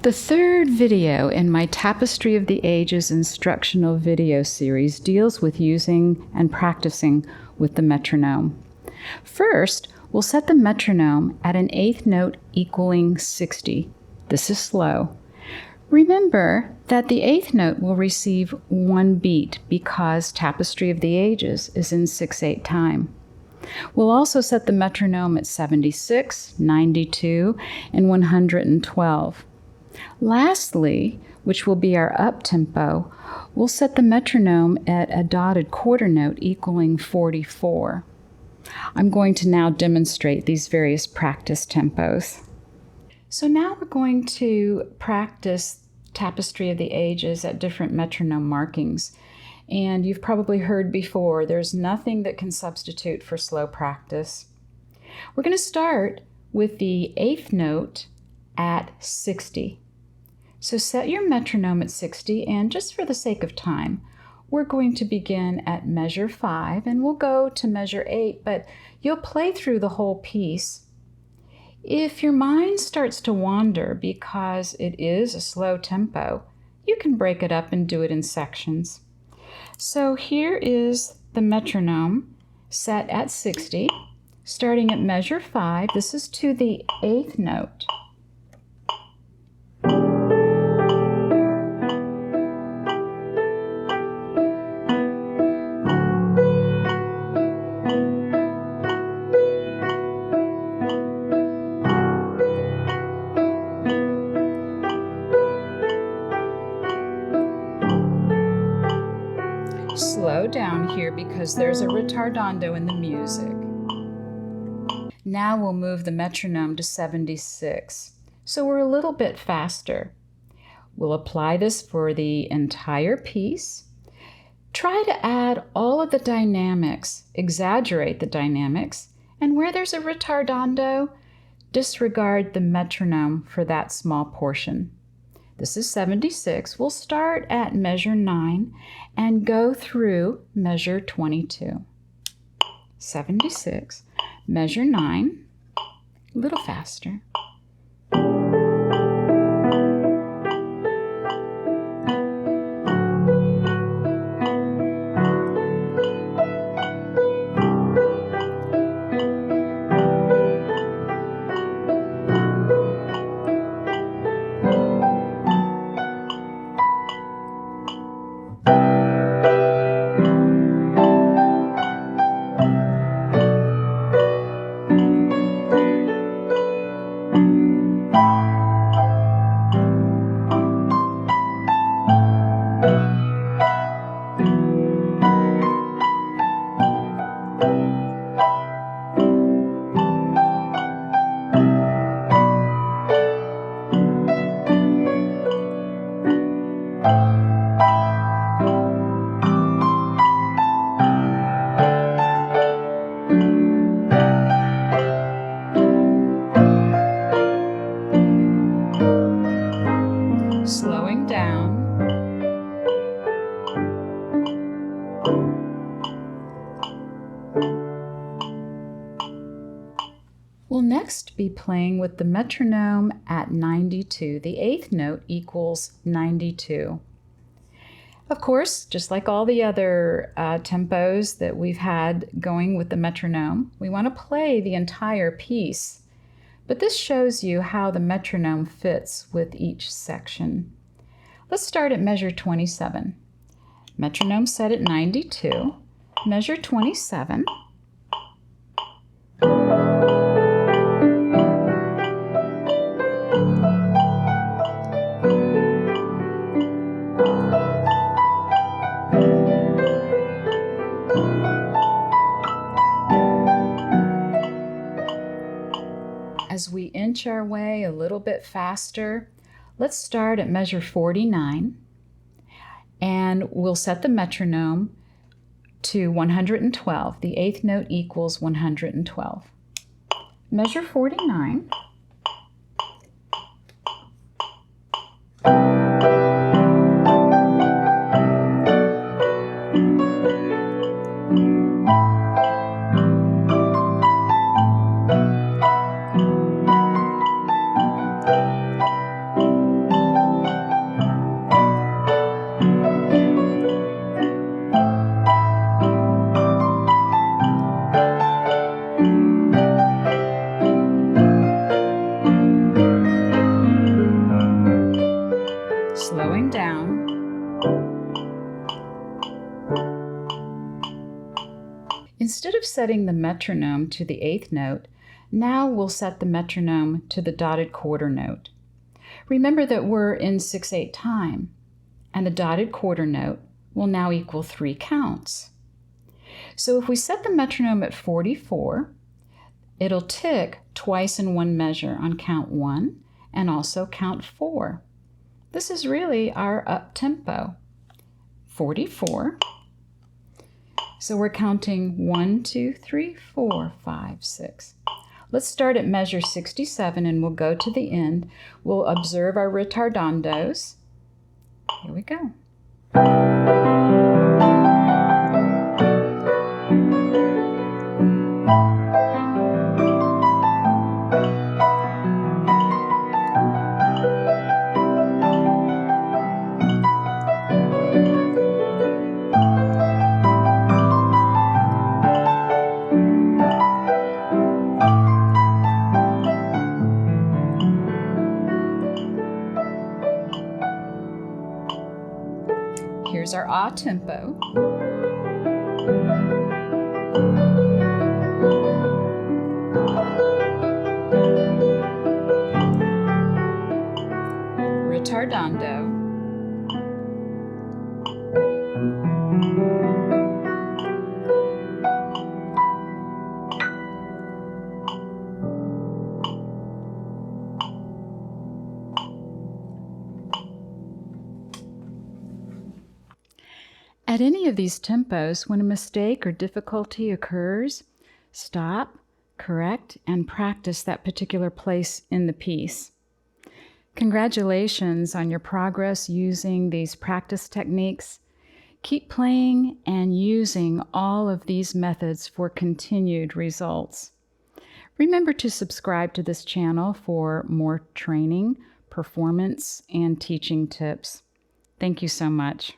The third video in my Tapestry of the Ages instructional video series deals with using and practicing with the metronome. First, we'll set the metronome at an eighth note equaling 60. This is slow. Remember that the eighth note will receive one beat because Tapestry of the Ages is in 6/8 time. We'll also set the metronome at 76, 92, and 112. Lastly, which will be our up tempo, we'll set the metronome at a dotted quarter note equaling 44. I'm going to now demonstrate these various practice tempos. So now we're going to practice Tapestry of the Ages at different metronome markings. And you've probably heard before, there's nothing that can substitute for slow practice. We're going to start with the eighth note at 60. So set your metronome at 60, and just for the sake of time, we're going to begin at measure 5, and we'll go to measure 8, but you'll play through the whole piece. If your mind starts to wander because it is a slow tempo, you can break it up and do it in sections. So here is the metronome set at 60, starting at measure 5. This is to the eighth note. Slow down here because there's a ritardando in the music. Now we'll move the metronome to 76, so we're a little bit faster. We'll apply this for the entire piece. Try to add all of the dynamics, exaggerate the dynamics, and where there's a ritardando, disregard the metronome for that small portion. This is 76. We'll start at measure 9 and go through measure 22. 76, measure 9, a little faster. Slowing down. We'll next be playing with the metronome at 92. The eighth note equals 92. Of course, just like all the other tempos that we've had going with the metronome, we want to play the entire piece. But this shows you how the metronome fits with each section. Let's start at measure 27. Metronome set at 92. Measure 27. As we inch our way a little bit faster, let's start at measure 49, and we'll set the metronome to 112. The eighth note equals 112. Measure 49. setting the metronome to the 8th note, now we'll set the metronome to the dotted quarter note. Remember that we're in 6/8 time, and the dotted quarter note will now equal 3 counts. So if we set the metronome at 44, it'll tick twice in one measure on count 1 and also count 4. This is really our up tempo. 44. So we're counting 1, 2, 3, 4, 5, 6. Let's start at measure 67 and we'll go to the end. We'll observe our ritardandos. Here we go. Here's our ah tempo. Ritardando. At any of these tempos, when a mistake or difficulty occurs, stop, correct, and practice that particular place in the piece. Congratulations on your progress using these practice techniques. Keep playing and using all of these methods for continued results. Remember to subscribe to this channel for more training, performance, and teaching tips. Thank you so much.